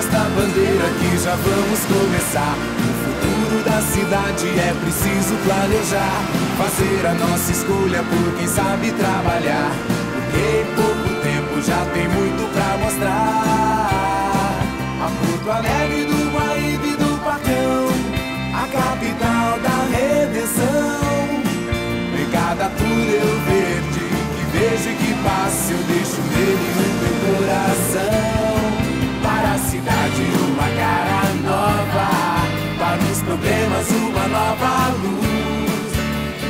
esta bandeira que já vamos começar. O futuro da cidade é preciso planejar, fazer a nossa escolha por quem sabe trabalhar, porque em pouco tempo já tem muito pra mostrar. A Porto Alegre do Guaíba e do Pacão, a capital da redenção. Em cada túnel verde que vejo e que passo, eu deixo nele o meu coração. Para a cidade uma cara nova, para os problemas uma nova luz.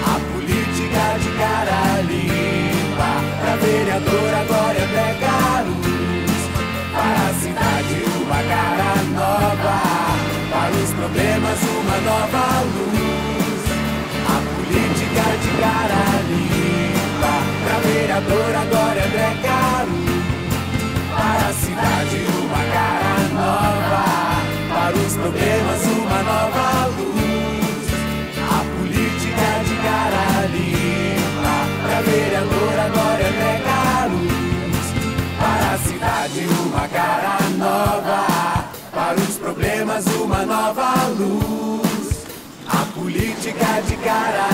A política de cara limpa, pra vereadora Glória Deca Luz. Para a cidade uma cara nova, para os problemas uma nova luz. A política de cara limpa, pra vereadora Glória Deca Luz. Para a cidade uma cara nova, para os problemas uma nova luz. A política de cara limpa, pra vereadora Glória Deca Luz. Para a cidade uma cara nova, para os problemas uma nova luz. A política de cara